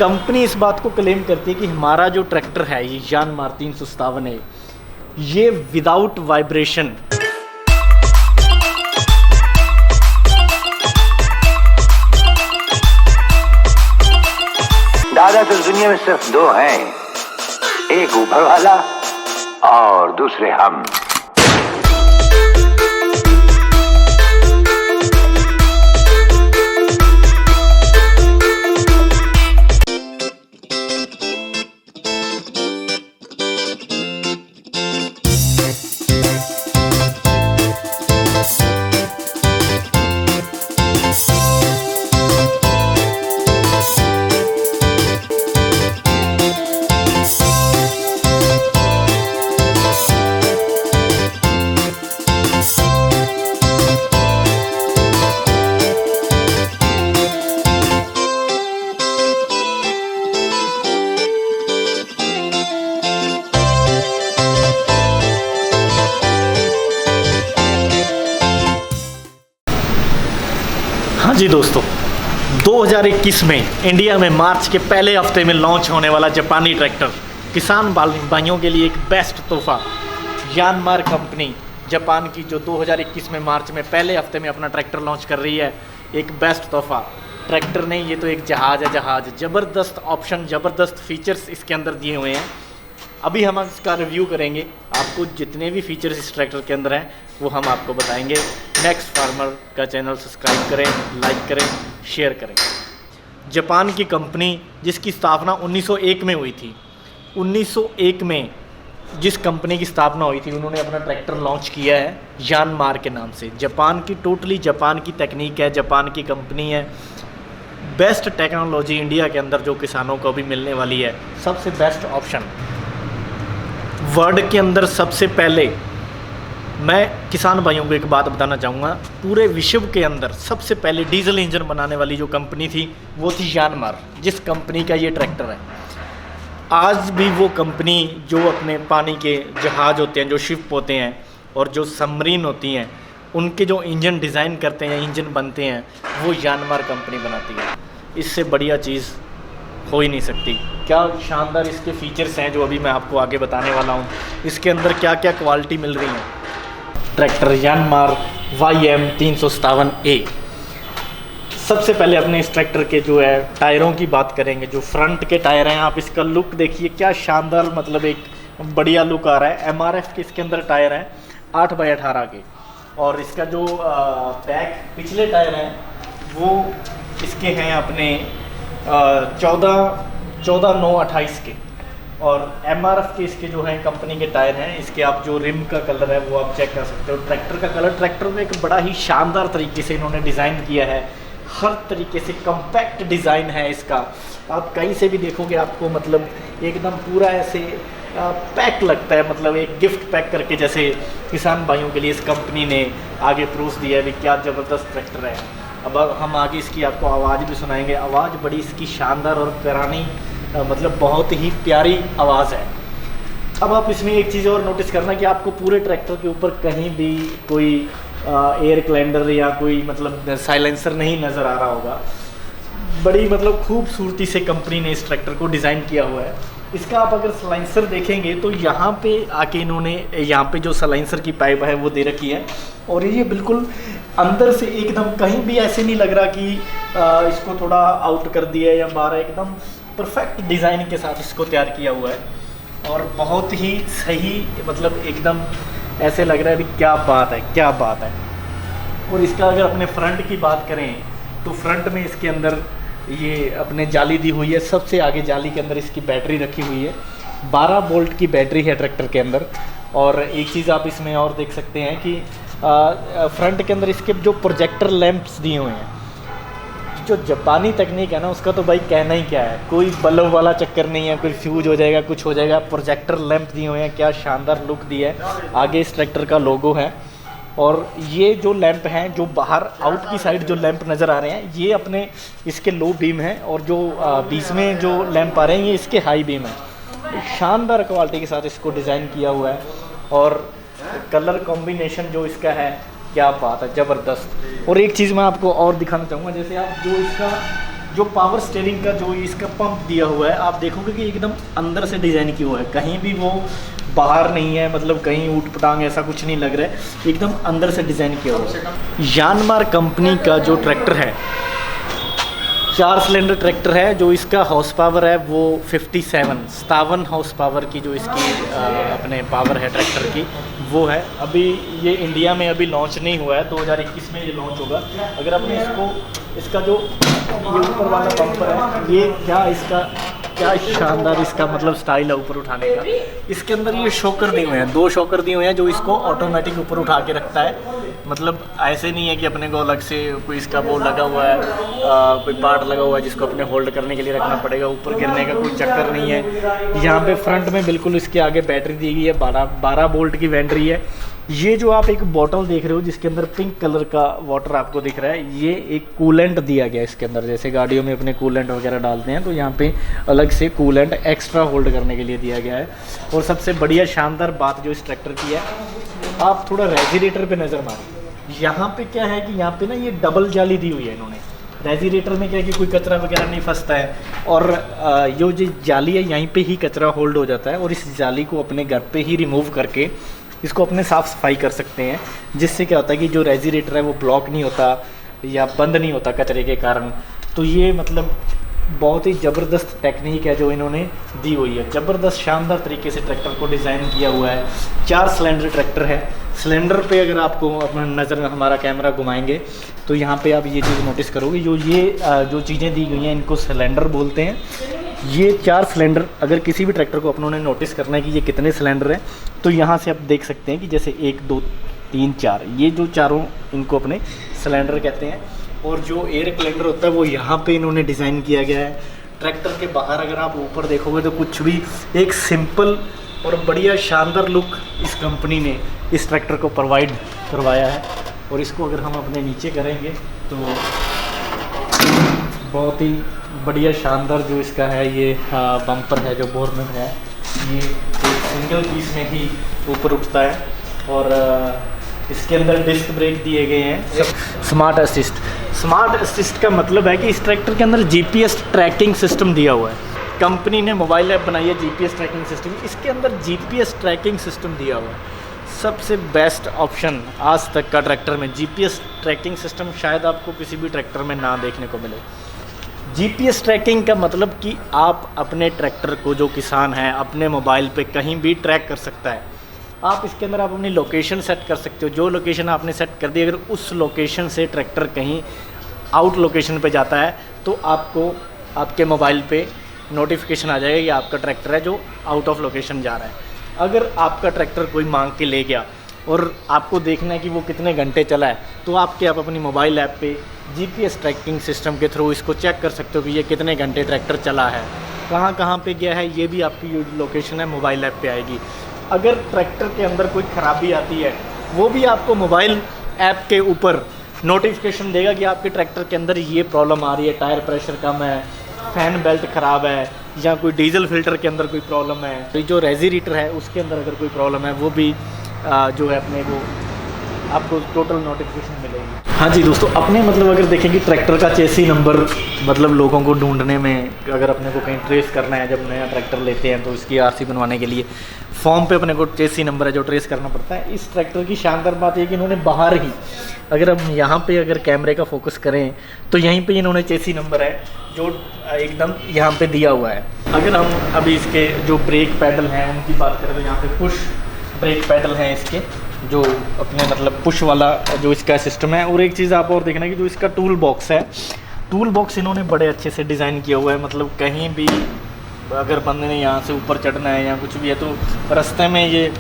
Company इस बात को क्लेम करती है कि हमारा जो ट्रैक्टर है ये यानमार 357 है, ये विदाउट वाइब्रेशन दादा तो दुनिया में सिर्फ दो हैं, एक ऊपर वाला और दूसरे हम। हाँ जी दोस्तों, 2021 में इंडिया में मार्च के पहले हफ्ते में लॉन्च होने वाला जापानी ट्रैक्टर किसान भाइयों के लिए एक बेस्ट तोहफा। यानमार कंपनी जापान की जो 2021 में मार्च में पहले हफ्ते में अपना ट्रैक्टर लॉन्च कर रही है, एक बेस्ट तोहफा। ट्रैक्टर नहीं, ये तो एक जहाज़ है, जहाज़। ज़बरदस्त ऑप्शन, ज़बरदस्त फीचर्स इसके अंदर दिए हुए हैं। अभी हम इसका रिव्यू करेंगे, आपको जितने भी फीचर्स इस ट्रैक्टर के अंदर हैं वो हम आपको बताएंगे। नेक्स्ट फार्मर का चैनल सब्सक्राइब करें, लाइक करें, शेयर करें। जापान की कंपनी जिसकी स्थापना 1901 में हुई थी, 1901 में जिस कंपनी की स्थापना हुई थी उन्होंने अपना ट्रैक्टर लॉन्च किया है यानमार के नाम से। जापान की टोटली जापान की टेक्निक है, जापान की कंपनी है। बेस्ट टेक्नोलॉजी इंडिया के अंदर जो किसानों को भी मिलने वाली है, सबसे बेस्ट ऑप्शन। वर्ल्ड के अंदर सबसे पहले मैं किसान भाइयों को एक बात बताना चाहूँगा, पूरे विश्व के अंदर सबसे पहले डीजल इंजन बनाने वाली जो कंपनी थी वो थी यानमार, जिस कंपनी का ये ट्रैक्टर है। आज भी वो कंपनी जो अपने पानी के जहाज़ होते हैं, जो शिप होते हैं और जो सबमरीन होती हैं, उनके जो इंजन डिज़ाइन करते हैं, इंजन बनते हैं, वो यानमार कंपनी बनाती है। इससे बढ़िया चीज़ हो ही नहीं सकती। क्या शानदार इसके फीचर्स हैं जो अभी मैं आपको आगे बताने वाला हूँ। इसके अंदर क्या क्या क्वालिटी मिल रही है। Tractor Yanmar YM 357A। सबसे पहले अपने इस ट्रैक्टर के जो है टायरों की बात करेंगे। जो फ्रंट के टायर हैं, आप इसका लुक देखिए, क्या शानदार, मतलब एक बढ़िया लुक आ रहा है। MRF के इसके अंदर टायर हैं 8x18 के, और इसका जो बैक पिछले टायर हैं वो इसके हैं अपने 14/9/28 के, और MRF के इसके जो हैं कंपनी के टायर हैं। इसके आप जो रिम का कलर है वो आप चेक कर सकते हो। ट्रैक्टर का कलर, ट्रैक्टर में एक बड़ा ही शानदार तरीके से इन्होंने डिज़ाइन किया है। हर तरीके से कम्पैक्ट डिज़ाइन है इसका। आप कहीं से भी देखोगे आपको मतलब एकदम पूरा ऐसे पैक लगता है, मतलब एक गिफ्ट पैक करके, जैसे किसान भाइयों के लिए इस कंपनी ने आगे परोस दिया है। भी क्या ज़बरदस्त ट्रैक्टर है। अब हम आगे इसकी आपको आवाज़ भी सुनाएंगे। आवाज़ बड़ी इसकी शानदार और पुरानी, मतलब बहुत ही प्यारी आवाज़ है। अब आप इसमें एक चीज़ और नोटिस करना कि आपको पूरे ट्रैक्टर के ऊपर कहीं भी कोई एयर क्लैंडर या कोई मतलब साइलेंसर नहीं नज़र आ रहा होगा। बड़ी मतलब खूबसूरती से कंपनी ने इस ट्रैक्टर को डिज़ाइन किया हुआ है। इसका आप अगर साइलेंसर देखेंगे तो यहाँ पे आके इन्होंने यहाँ पे जो साइलेंसर की पाइप है वो दे रखी है, और ये बिल्कुल अंदर से एकदम कहीं भी ऐसे नहीं लग रहा कि इसको थोड़ा आउट कर दिया या बाहर। एकदम परफेक्ट डिज़ाइन के साथ इसको तैयार किया हुआ है, और बहुत ही सही, मतलब एकदम ऐसे लग रहा है भी क्या बात है, क्या बात है। और इसका अगर अपने फ्रंट की बात करें तो फ्रंट में इसके अंदर ये अपने जाली दी हुई है। सबसे आगे जाली के अंदर इसकी बैटरी रखी हुई है, 12 वोल्ट की बैटरी है ट्रैक्टर के अंदर। और एक चीज़ आप इसमें और देख सकते हैं कि फ्रंट के अंदर इसके जो प्रोजेक्टर लैंप्स दिए हुए हैं। जो जापानी तकनीक है ना, उसका तो भाई कहना ही क्या है। कोई बल्ब वाला चक्कर नहीं है, कोई फ्यूज हो जाएगा, कुछ हो जाएगा। प्रोजेक्टर लैंप दिए हुए हैं, क्या शानदार लुक दिया है। आगे इस ट्रैक्टर का लोगो है, और ये जो लैंप हैं, जो बाहर आउट की साइड जो लैंप नज़र आ रहे हैं, ये अपने इसके लो बीम हैं, और जो बीच में जो लैंप आ रहे हैं ये इसके हाई बीम है। शानदार क्वालिटी के साथ इसको डिज़ाइन किया हुआ है, और कलर कॉम्बिनेशन जो इसका है, क्या बात है, ज़बरदस्त। और एक चीज़ मैं आपको और दिखाना चाहूँगा, जैसे आप जो इसका जो पावर स्टीयरिंग का जो इसका पंप दिया हुआ है, आप देखोगे कि एकदम अंदर से डिज़ाइन किया हुआ है, कहीं भी वो बाहर नहीं है, मतलब कहीं ऊट पटांग ऐसा कुछ नहीं लग रहा है, एकदम अंदर से डिज़ाइन किया हुआ है। यानमार कंपनी का जो ट्रैक्टर है 4 सिलेंडर ट्रैक्टर है। जो इसका हॉर्स पावर है वो 57 हॉर्स पावर की जो इसकी अपने पावर है ट्रैक्टर की वो है। अभी ये इंडिया में अभी लॉन्च नहीं हुआ है, 2021 में ये लॉन्च होगा। अगर आपने इसका जो ये ऊपर वाला बम्पर है, ये क्या शानदार इसका मतलब स्टाइल है ऊपर उठाने का। इसके अंदर ये शॉकर दिए हुए हैं, 2 शॉकर दिए हुए हैं जो इसको ऑटोमेटिक ऊपर उठा के रखता है। मतलब ऐसे नहीं है कि अपने को अलग से कोई इसका वो लगा हुआ है, कोई पार्ट लगा हुआ है जिसको अपने होल्ड करने के लिए रखना पड़ेगा, ऊपर गिरने का कोई चक्कर नहीं है। यहाँ पे फ्रंट में बिल्कुल इसके आगे बैटरी दी गई है, 12 वोल्ट की बैटरी है। ये जो आप एक बॉटल देख रहे हो जिसके अंदर पिंक कलर का वाटर आपको दिख रहा है, ये एक कूलेंट दिया गया है इसके अंदर। जैसे गाड़ियों में अपने कूलेंट वगैरह डालते हैं, तो यहाँ पे अलग से कूलेंट एक्स्ट्रा होल्ड करने के लिए दिया गया है। और सबसे बढ़िया शानदार बात जो इस ट्रैक्टर की है, आप थोड़ा रेफ्रिजरेटर पे नज़र मारिए। यहाँ पे क्या है कि यहाँ पे ना ये डबल जाली दी हुई है इन्होंने। रेफ्रिजरेटर में क्या है कि कोई कचरा वगैरह नहीं फंसता है, और ये जो जाली है यहीं पे ही कचरा होल्ड हो जाता है, और इस जाली को अपने घर पे ही रिमूव करके इसको अपने साफ़ सफाई कर सकते हैं, जिससे क्या होता है कि जो रेफ्रिजरेटर है वो ब्लॉक नहीं होता या बंद नहीं होता कचरे के कारण। तो ये मतलब बहुत ही ज़बरदस्त टेक्निक है जो इन्होंने दी हुई है। ज़बरदस्त शानदार तरीके से ट्रैक्टर को डिज़ाइन किया हुआ है। 4 सिलेंडर ट्रैक्टर है। सिलेंडर पे अगर आपको अपना नज़र हमारा कैमरा घुमाएंगे तो यहाँ पे आप ये चीज़ नोटिस करोगे, जो चीज़ें दी गई हैं इनको सिलेंडर बोलते हैं। ये 4 सिलेंडर, अगर किसी भी ट्रैक्टर को अपनों ने नोटिस करना है कि ये कितने सिलेंडर हैं, तो यहाँ से आप देख सकते हैं कि जैसे 1 2 3 4, ये जो चारों इनको अपने सिलेंडर कहते हैं। और जो एयर कलेंडर होता है वो यहाँ पे इन्होंने डिज़ाइन किया गया है। ट्रैक्टर के बाहर अगर आप ऊपर देखोगे तो कुछ भी एक सिंपल और बढ़िया शानदार लुक इस कंपनी ने इस ट्रैक्टर को प्रोवाइड करवाया है। और इसको अगर हम अपने नीचे करेंगे तो बहुत ही बढ़िया शानदार जो इसका है ये बम्पर है, जो बोर्नट है, ये एक सिंगल पीस में ही ऊपर उठता है। और इसके अंदर डिस्क ब्रेक दिए गए हैं। स्मार्ट असिस्ट का मतलब है कि इस ट्रैक्टर के अंदर जीपीएस ट्रैकिंग सिस्टम दिया हुआ है। कंपनी ने मोबाइल ऐप बनाई है जीपीएस ट्रैकिंग सिस्टम, इसके अंदर जीपीएस ट्रैकिंग सिस्टम दिया हुआ है। सबसे बेस्ट ऑप्शन आज तक का ट्रैक्टर में जीपीएस ट्रैकिंग सिस्टम शायद आपको किसी भी ट्रैक्टर में ना देखने को मिले। जीपीएस ट्रैकिंग का मतलब कि आप अपने ट्रैक्टर को, जो किसान है, अपने मोबाइल पे कहीं भी ट्रैक कर सकता है। आप इसके अंदर आप अपनी लोकेशन सेट कर सकते हो। जो लोकेशन आपने सेट कर दी, अगर उस लोकेशन से ट्रैक्टर कहीं आउट लोकेशन पे जाता है तो आपको आपके मोबाइल पे नोटिफिकेशन आ जाएगा कि आपका ट्रैक्टर है जो आउट ऑफ लोकेशन जा रहा है। अगर आपका ट्रैक्टर कोई मांग के ले गया और आपको देखना है कि वो कितने घंटे चला है, तो आप अपनी मोबाइल ऐप पे जीपीएस ट्रैकिंग सिस्टम के थ्रू इसको चेक कर सकते हो कि ये कितने घंटे ट्रैक्टर चला है, कहाँ पे गया है, ये भी आपकी जो लोकेशन है मोबाइल ऐप पे आएगी। अगर ट्रैक्टर के अंदर कोई ख़राबी आती है, वो भी आपको मोबाइल ऐप के ऊपर नोटिफिकेशन देगा कि आपके ट्रैक्टर के अंदर ये प्रॉब्लम आ रही है, टायर प्रेशर कम है, फैन बेल्ट ख़राब है, या कोई डीजल फिल्टर के अंदर कोई प्रॉब्लम है, तो जो रेफ्रिजरेटर है उसके अंदर अगर कोई प्रॉब्लम है, वो भी जो है अपने को आपको टोटल नोटिफिकेशन मिलेगी। हाँ जी दोस्तों, अपने मतलब अगर देखेंगे ट्रैक्टर का चेसी नंबर, मतलब लोगों को ढूंढने में अगर अपने को कहीं ट्रेस करना है, जब नया ट्रैक्टर लेते हैं तो इसकी आरसी बनवाने के लिए फॉर्म पे अपने को चेसी नंबर है जो ट्रेस करना पड़ता है। इस ट्रैक्टर की शानदार बात है कि इन्होंने बाहर ही, अगर हम यहाँ पे अगर कैमरे का फोकस करें तो यहीं पे इन्होंने चेसी नंबर है जो एकदम यहाँ पे दिया हुआ है। अगर हम अभी इसके जो ब्रेक पैडल हैं उनकी बात करें तो यहाँ पे पुश ब्रेक पैडल हैं इसके, जो अपने मतलब पुश वाला जो इसका सिस्टम है। और एक चीज़ आप और देखना कि जो इसका टूल बॉक्स है, टूल बॉक्स इन्होंने बड़े अच्छे से डिज़ाइन किया हुआ है। मतलब कहीं भी अगर बंदे ने यहाँ से ऊपर चढ़ना है या कुछ भी है तो रास्ते में ये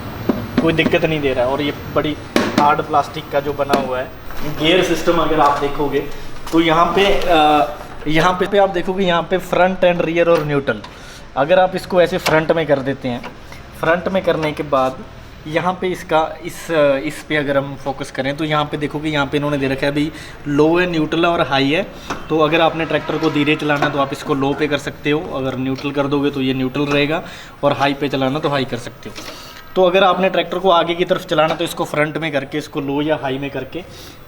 कोई दिक्कत नहीं दे रहा है। और ये बड़ी हार्ड प्लास्टिक का जो बना हुआ है। गियर सिस्टम अगर आप देखोगे तो यहाँ पे आप देखोगे यहाँ पे फ्रंट एंड रियर और न्यूट्रल। अगर आप इसको ऐसे फ्रंट में कर देते हैं, फ्रंट में करने के बाद यहाँ पे इसका इस पे अगर हम फोकस करें तो यहाँ पे देखोगे यहाँ पे इन्होंने दे रखा है अभी लो है, न्यूट्रल है और हाई है। तो अगर आपने ट्रैक्टर को धीरे चलाना है तो आप इसको लो पे कर सकते हो, अगर न्यूट्रल कर दोगे तो ये न्यूट्रल रहेगा, और हाई पे चलाना तो हाई कर सकते हो। तो अगर आपने ट्रैक्टर को आगे की तरफ चलाना तो इसको फ्रंट में करके, इसको लो या हाई में करके,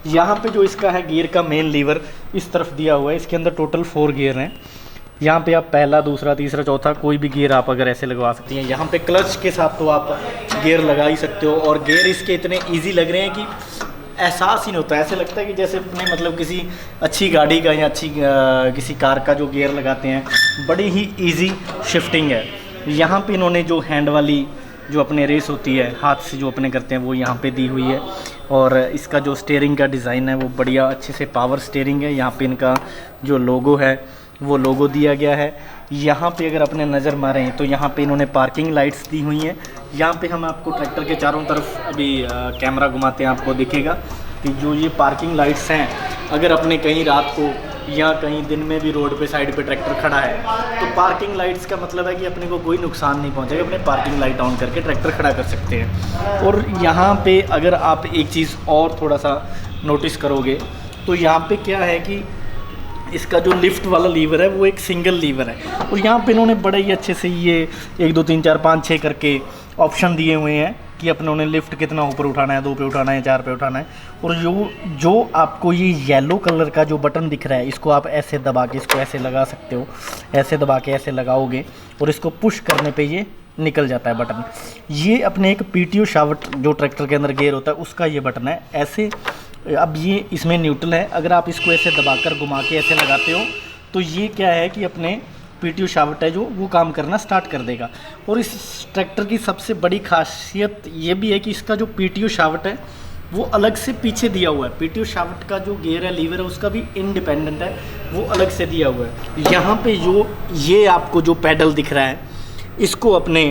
यहाँ पे जो इसका है गियर का मेन लीवर इस तरफ दिया हुआ है। इसके अंदर टोटल 4 गियर हैं। यहाँ पे आप पहला, दूसरा, तीसरा, चौथा कोई भी गियर आप अगर ऐसे लगवा सकती हैं। यहाँ पे क्लच के साथ तो आप गियर लगा ही सकते हो, और गियर इसके इतने ईजी लग रहे हैं कि एहसास ही नहीं होता। ऐसे लगता है कि जैसे अपने मतलब किसी अच्छी गाड़ी का या अच्छी किसी कार का जो गियर लगाते हैं, बड़ी ही ईजी शिफ्टिंग है। यहाँ पे इन्होंने जो हैंड वाली जो अपने रेस होती है, हाथ से जो अपने करते हैं, वो यहाँ पे दी हुई है। और इसका जो स्टीयरिंग का डिज़ाइन है वो बढ़िया अच्छे से पावर स्टीयरिंग है। यहाँ पे इनका जो लोगो है वो लोगो दिया गया है। यहाँ पे अगर अपने नज़र मारें तो यहाँ पे इन्होंने पार्किंग लाइट्स दी हुई हैं। यहाँ पे हम आपको ट्रैक्टर के चारों तरफ अभी कैमरा घुमाते हैं, आपको दिखेगा कि जो ये पार्किंग लाइट्स हैं, अगर अपने कहीं रात को या कहीं दिन में भी रोड पे साइड पे ट्रैक्टर खड़ा है तो पार्किंग लाइट्स का मतलब है कि अपने को कोई नुकसान नहीं पहुंचेगा। अपने पार्किंग लाइट ऑन करके ट्रैक्टर खड़ा कर सकते हैं। और यहाँ पे अगर आप एक चीज़ और थोड़ा सा नोटिस करोगे तो यहाँ पे क्या है कि इसका जो लिफ्ट वाला लीवर है वो एक सिंगल लीवर है। और यहाँ पे इन्होंने बड़े ही अच्छे से ये 1 2 3 4 5 6 करके ऑप्शन दिए हुए हैं कि अपने उन्हें लिफ्ट कितना ऊपर उठाना है, 2 पे उठाना है, 4 पे उठाना है। और जो आपको ये येलो कलर का जो बटन दिख रहा है, इसको आप ऐसे दबा के इसको ऐसे लगा सकते हो। ऐसे दबा के ऐसे लगाओगे और इसको पुश करने पे ये निकल जाता है बटन। ये अपने एक PTO शाफ्ट जो ट्रैक्टर के अंदर गियर होता है उसका ये बटन है। ऐसे अब ये इसमें न्यूट्रल है, अगर आप इसको ऐसे दबाकर घुमा के ऐसे लगाते हो तो ये क्या है कि अपने PTO शाफ्ट है जो वो काम करना स्टार्ट कर देगा। और इस ट्रैक्टर की सबसे बड़ी खासियत ये भी है कि इसका जो PTO शाफ्ट है वो अलग से पीछे दिया हुआ है। PTO शाफ्ट का जो गियर है, लीवर है, उसका भी इंडिपेंडेंट है, वो अलग से दिया हुआ है। यहाँ पे जो ये आपको जो पैडल दिख रहा है, इसको अपने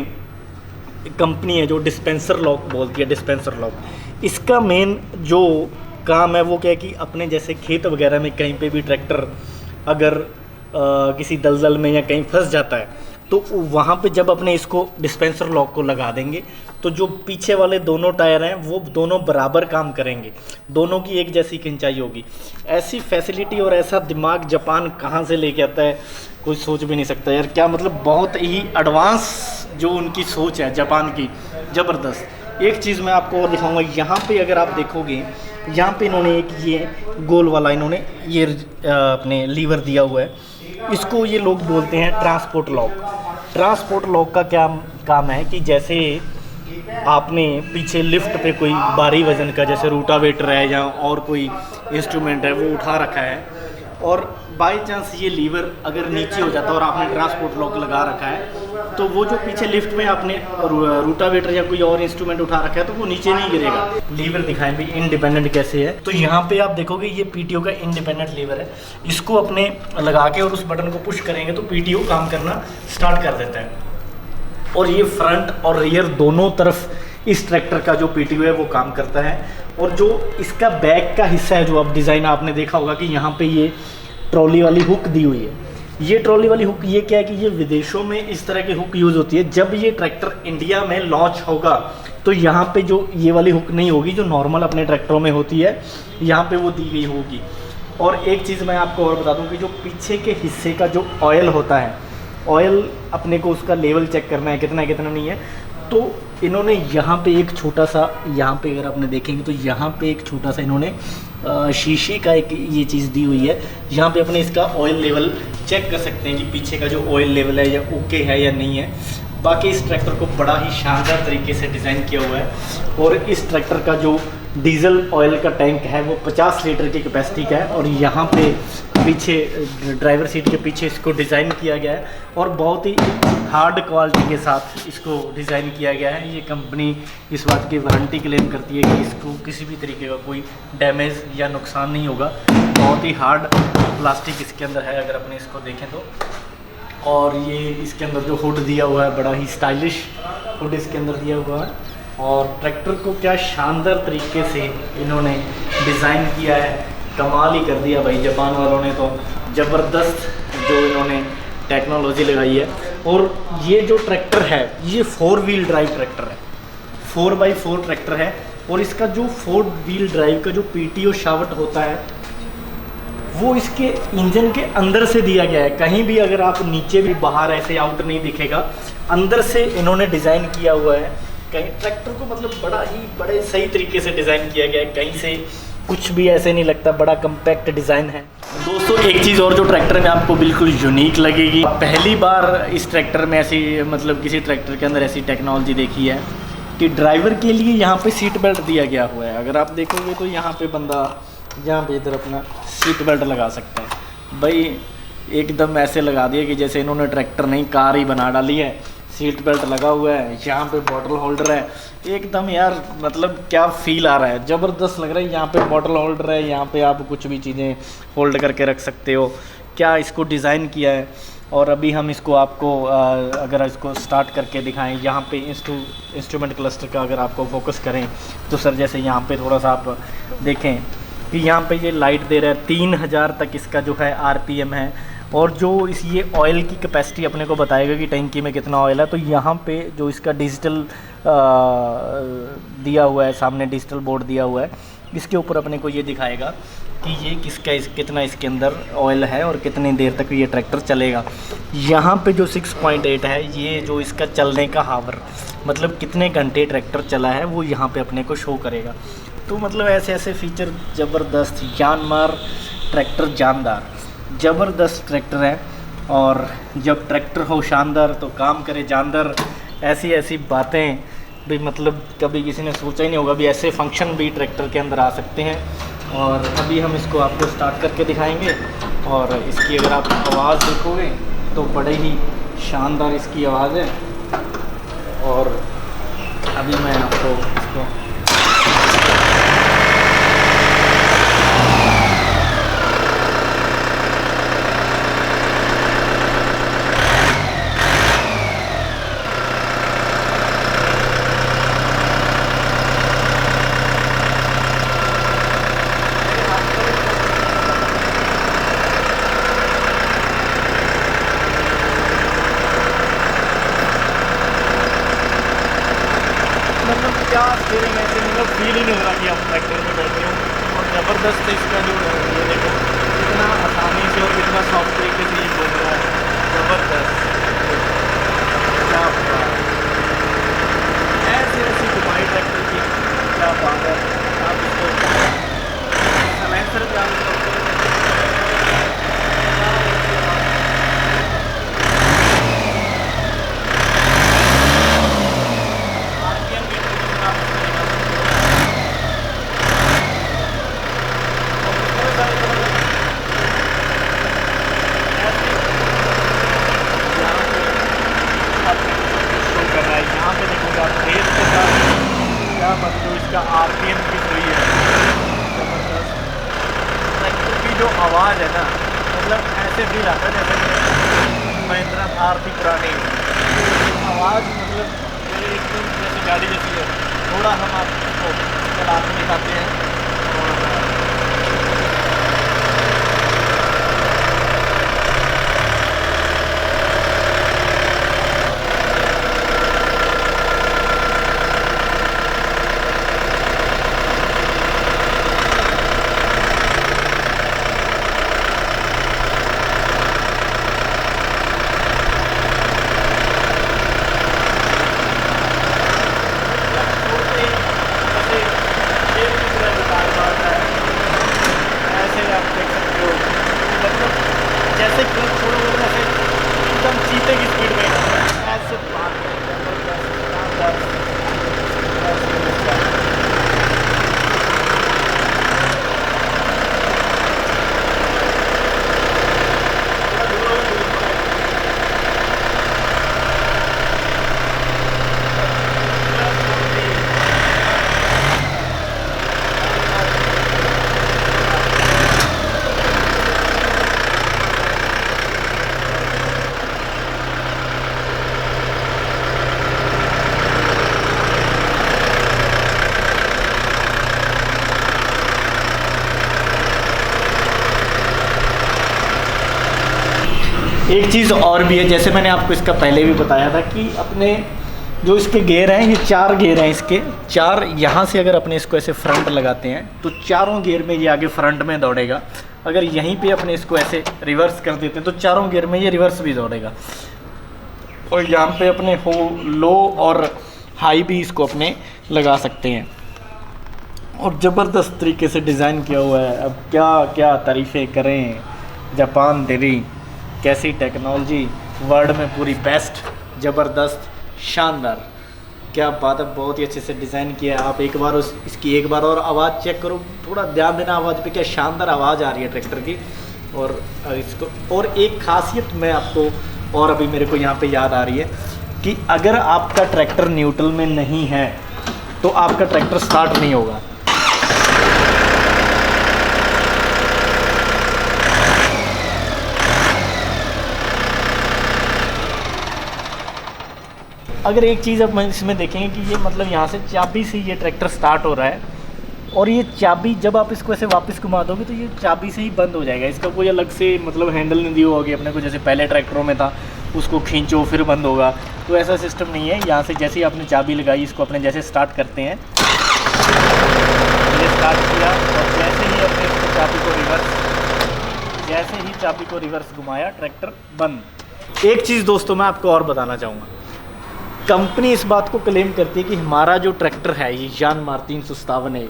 कंपनी है जो डिस्पेंसर लॉक बोलती है, डिस्पेंसर लॉक। इसका मेन जो काम है वो क्या है कि अपने जैसे खेत वगैरह में कहीं पे भी ट्रैक्टर अगर किसी दलदल में या कहीं फंस जाता है तो वहाँ पे जब अपने इसको डिस्पेंसर लॉक को लगा देंगे तो जो पीछे वाले दोनों टायर हैं वो दोनों बराबर काम करेंगे, दोनों की एक जैसी खिंचाई होगी। ऐसी फैसिलिटी और ऐसा दिमाग जापान कहाँ से लेके आता है कोई सोच भी नहीं सकता यार। क्या मतलब बहुत ही एडवांस जो उनकी सोच है जापान की, ज़बरदस्त। एक चीज़ मैं आपको और दिखाऊंगा, यहाँ पे अगर आप देखोगे, यहाँ पे इन्होंने एक ये गोल वाला इन्होंने ये अपने लीवर दिया हुआ है। इसको ये लोग बोलते हैं ट्रांसपोर्ट लॉक। ट्रांसपोर्ट लॉक का क्या काम है कि जैसे आपने पीछे लिफ्ट पे कोई भारी वजन का जैसे रूटावेटर है या और कोई इंस्ट्रूमेंट है वो उठा रखा है, और बाय चांस ये लीवर अगर नीचे हो जाता है और आपने ट्रांसपोर्ट लॉक लगा रखा है तो वो जो पीछे लिफ्ट में आपने रूटावेटर या कोई और इंस्ट्रूमेंट उठा रखा है तो वो नीचे नहीं गिरेगा। लीवर दिखाएं भी इंडिपेंडेंट कैसे है। तो यहाँ पे आप देखोगे ये PTO का इंडिपेंडेंट लीवर है। इसको अपने लगा के और उस बटन को पुश करेंगे तो PTO काम करना स्टार्ट कर देता है। और ये फ्रंट और रियर दोनों तरफ इस ट्रैक्टर का जो PTO है वो काम करता है। और जो इसका बैक का हिस्सा है, जो अब डिज़ाइन आपने देखा होगा कि यहाँ पे ये ट्रॉली वाली हुक दी हुई है। ये ट्रॉली वाली हुक ये क्या है कि ये विदेशों में इस तरह की हुक यूज़ होती है। जब ये ट्रैक्टर इंडिया में लॉन्च होगा तो यहाँ पे जो ये वाली हुक नहीं होगी जो नॉर्मल अपने ट्रैक्टरों में होती है, यहाँ पे वो दी गई होगी। और एक चीज़ मैं आपको और बता दूँ कि जो पीछे के हिस्से का जो ऑयल होता है, ऑयल अपने को उसका लेवल चेक करना है कितना नहीं है, तो इन्होंने यहाँ पे एक छोटा सा, यहाँ पे अगर आपने देखेंगे तो यहाँ पे एक छोटा सा इन्होंने शीशे का एक ये चीज़ दी हुई है। यहाँ पे अपने इसका ऑयल लेवल चेक कर सकते हैं कि पीछे का जो ऑयल लेवल है या ओके है या नहीं है। बाकी इस ट्रैक्टर को बड़ा ही शानदार तरीके से डिज़ाइन किया हुआ है। और इस ट्रैक्टर का जो डीजल ऑयल का टैंक है वो 50 लीटर की कैपेसिटी का है। और यहाँ पे पीछे ड्राइवर सीट के पीछे इसको डिज़ाइन किया गया है और बहुत ही हार्ड क्वालिटी के साथ इसको डिज़ाइन किया गया है। ये कंपनी इस बात की वारंटी क्लेम करती है कि इसको किसी भी तरीके का कोई डैमेज या नुकसान नहीं होगा। बहुत ही हार्ड प्लास्टिक इसके अंदर है अगर अपने इसको देखें तो। और ये इसके अंदर जो हुड दिया हुआ है, बड़ा ही स्टाइलिश हुड इसके अंदर दिया हुआ है। और ट्रैक्टर को क्या शानदार तरीके से इन्होंने डिज़ाइन किया है, कमाल ही कर दिया भाई जापान वालों ने। तो ज़बरदस्त जो इन्होंने टेक्नोलॉजी लगाई है। और ये जो ट्रैक्टर है ये 4 व्हील ड्राइव ट्रैक्टर है, 4x4 ट्रैक्टर है। और इसका जो 4 व्हील ड्राइव का जो PTO शाफ्ट होता है वो इसके इंजन के अंदर से दिया गया है। कहीं भी अगर आप नीचे भी बाहर ऐसे आउट नहीं दिखेगा, अंदर से इन्होंने डिज़ाइन किया हुआ है कहीं ट्रैक्टर को मतलब बड़े सही तरीके से डिज़ाइन किया गया है, कहीं से कुछ भी ऐसे नहीं लगता, बड़ा कम्पैक्ट डिज़ाइन है। दोस्तों एक चीज़ और जो ट्रैक्टर में आपको बिल्कुल यूनिक लगेगी, पहली बार इस ट्रैक्टर में ऐसी मतलब किसी ट्रैक्टर के अंदर ऐसी टेक्नोलॉजी देखी है कि ड्राइवर के लिए यहाँ पे सीट बेल्ट दिया गया हुआ है। अगर आप देखोगे तो यहाँ पे बंदा यहाँ पे इधर अपना सीट बेल्ट लगा सकता है। भाई एकदम ऐसे लगा दिया कि जैसे इन्होंने ट्रैक्टर नहीं कार ही बना डाली है। सीट बेल्ट लगा हुआ है, यहाँ पे बॉटल होल्डर है, एकदम यार मतलब क्या फील आ रहा है, ज़बरदस्त लग रहा है। यहाँ पे बॉटल होल्डर है, यहाँ पे आप कुछ भी चीज़ें होल्ड करके रख सकते हो। क्या इसको डिज़ाइन किया है। और अभी हम इसको आपको अगर इसको स्टार्ट करके दिखाएं, यहाँ पे इंस्ट्रूमेंट क्लस्टर का अगर आपको फोकस करें तो सर जैसे यहाँ पे थोड़ा सा आप देखें कि यहाँ पे ये लाइट दे रहा है, 3000 तक इसका जो है RPM है। और जो ये ऑयल की कैपेसिटी अपने को बताएगा कि टैंकी में कितना ऑयल है। तो यहाँ पे जो इसका डिजिटल दिया हुआ है, सामने डिजिटल बोर्ड दिया हुआ है, इसके ऊपर अपने को ये दिखाएगा कि ये कितना इसके अंदर ऑयल है और कितनी देर तक ये ट्रैक्टर चलेगा। यहाँ पे जो 6.8 है, ये जो इसका चलने का हावर मतलब कितने घंटे ट्रैक्टर चला है वो यहाँ पे अपने को शो करेगा। तो मतलब ऐसे फीचर ज़बरदस्त, जानमार ट्रैक्टर, जानदार, ज़बरदस्त ट्रैक्टर है। और जब ट्रैक्टर हो शानदार तो काम करे जानदार। ऐसी बातें भी मतलब कभी किसी ने सोचा ही नहीं होगा भी ऐसे फंक्शन भी ट्रैक्टर के अंदर आ सकते हैं। और अभी हम इसको आपको स्टार्ट करके दिखाएंगे और इसकी अगर आप आवाज़ देखोगे तो बड़े ही शानदार इसकी आवाज़ है। और अभी मैं आपको इसको क्या स्टीयरिंग ऐसे मतलब फील ही नहीं हो रहा कि आप ट्रैक्टर में बैठे हो। और ज़बरदस्त है इसका जो ये देखो कितना आसानी से और कितना सॉफ्ट तरीके से ये बोल रहा है, ज़बरदस्त। क्या ऐसी घुमाई ट्रैक्टर की, क्या बात है। आप इसको सलेंसर पे आप यहाँ पे देखोगे आप रेस के साथ क्या मतलब इसका RPM की सही है, ज़बरदस्त। ट्रैक्टर की जो आवाज़ है ना, मतलब ऐसे फील आता है जैसे महिंद्रा थार थी पुरानी आवाज़, मतलब एकदम जैसे गाड़ी जैसी है। थोड़ा हम आपको चला के दिखाते हैं। जैसे क्लच छोड़ोगे वैसे एकदम चीते की स्पीड में ऐसे बात एक चीज़ और भी है, जैसे मैंने आपको इसका पहले भी बताया था कि अपने जो इसके गियर हैं, ये 4 गियर हैं इसके 4। यहाँ से अगर अपने इसको ऐसे फ्रंट लगाते हैं तो चारों गियर में ये आगे फ्रंट में दौड़ेगा। अगर यहीं पे अपने इसको ऐसे रिवर्स कर देते हैं तो चारों गियर में ये रिवर्स भी दौड़ेगा। और यहाँ पे अपने लो और हाई भी इसको अपने लगा सकते हैं। और ज़बरदस्त तरीके से डिज़ाइन किया हुआ है। अब क्या क्या तारीफ़ें करें, जापान दिल्ली, कैसी टेक्नोलॉजी, वर्ल्ड में पूरी बेस्ट, ज़बरदस्त, शानदार, क्या बात है, बहुत ही अच्छे से डिज़ाइन किया है। आप एक बार इसकी एक बार और आवाज़ चेक करो, थोड़ा ध्यान देना आवाज़ पे, क्या शानदार आवाज़ आ रही है ट्रैक्टर की। और इसको और एक खासियत मैं आपको और अभी मेरे को यहाँ पे याद आ रही है कि अगर आपका ट्रैक्टर न्यूट्रल में नहीं है तो आपका ट्रैक्टर स्टार्ट नहीं होगा। अगर एक चीज़ अब इसमें देखेंगे कि ये मतलब यहाँ से चाबी से ये ट्रैक्टर स्टार्ट हो रहा है, और ये चाबी जब आप इसको ऐसे वापस घुमा दोगे तो ये चाबी से ही बंद हो जाएगा। इसका कोई अलग से मतलब हैंडल नहीं दिया होगी अपने को, जैसे पहले ट्रैक्टरों में था उसको खींचो फिर बंद होगा, तो ऐसा सिस्टम नहीं है। यहाँ से जैसे ही आपने चाबी लगाई, इसको अपने जैसे स्टार्ट करते हैं, ये स्टार्ट किया और जैसे ही अपने इसको चाबी को रिवर्स घुमाया, ट्रैक्टर बंद। एक चीज़ दोस्तों मैं आपको और बताना चाहूँगा, कंपनी इस बात को क्लेम करती है कि हमारा जो ट्रैक्टर है ये यानमार 357 है,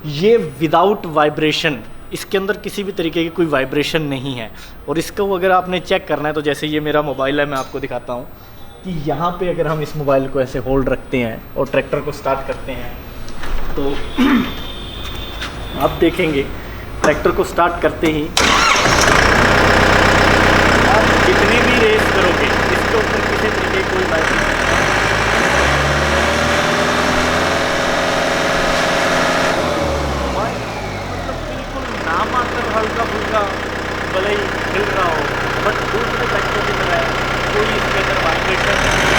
ये विदाउट वाइब्रेशन, इसके अंदर किसी भी तरीके की कोई वाइब्रेशन नहीं है। और इसको अगर आपने चेक करना है तो जैसे ये मेरा मोबाइल है, मैं आपको दिखाता हूँ कि यहाँ पे अगर हम इस मोबाइल को ऐसे होल्ड रखते हैं और ट्रैक्टर को स्टार्ट करते हैं तो आप देखेंगे ट्रैक्टर को स्टार्ट करते ही आप जितनी भी रेस करोगे इसके ऊपर किसी तरीके की कोई वाइब्रेशन, हल्का फुल्का भले ही हिल रहा हो, बट दूसरे ट्रैक्टर की तरह कोई इसके अंदर वाइब्रेशन नहीं।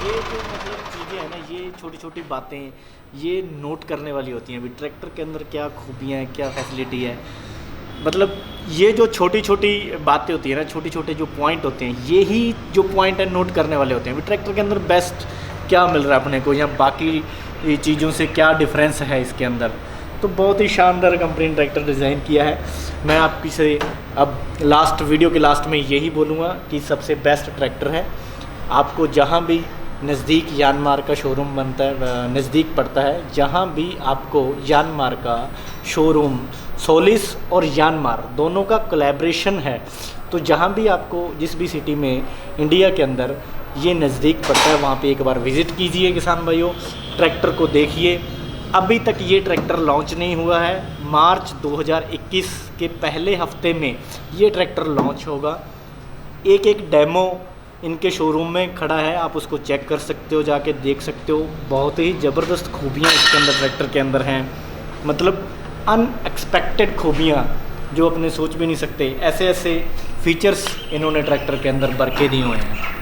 ये जो मतलब चीज़ें हैं ना, ये छोटी छोटी बातें ये नोट करने वाली होती हैं। अभी ट्रैक्टर के अंदर क्या खूबियाँ हैं, क्या फैसिलिटी है, मतलब ये जो छोटी छोटी बातें होती है ना, छोटे छोटे जो पॉइंट होते हैं, ये ही जो पॉइंट है नोट करने वाले होते हैं। अभी ट्रैक्टर के अंदर बेस्ट क्या मिल रहा है अपने को, या बाकी ये चीज़ों से क्या डिफरेंस है इसके अंदर, तो बहुत ही शानदार कंपनी ने ट्रैक्टर डिज़ाइन किया है। मैं आपकी से अब लास्ट वीडियो के लास्ट में यही बोलूँगा कि सबसे बेस्ट ट्रैक्टर है। आपको जहाँ भी नज़दीक यानमार का शोरूम बनता है, नज़दीक पड़ता है, जहाँ भी आपको यानमार का शोरूम, सोलिस और यानमार दोनों का कोलैबोरेशन है, तो जहाँ भी आपको जिस भी सिटी में इंडिया के अंदर ये नज़दीक पड़ता है वहाँ पे एक बार विज़िट कीजिए किसान भाइयों, ट्रैक्टर को देखिए। अभी तक ये ट्रैक्टर लॉन्च नहीं हुआ है, मार्च 2021 के पहले हफ्ते में ये ट्रैक्टर लॉन्च होगा। एक एक डेमो इनके शोरूम में खड़ा है, आप उसको चेक कर सकते हो, जाके देख सकते हो। बहुत ही ज़बरदस्त खूबियाँ इसके अंदर ट्रैक्टर के अंदर हैं, मतलब अनएक्सपेक्टेड खूबियाँ जो अपने सोच भी नहीं सकते, ऐसे ऐसे फीचर्स इन्होंने ट्रैक्टर के अंदर भर के दिए हुए हैं।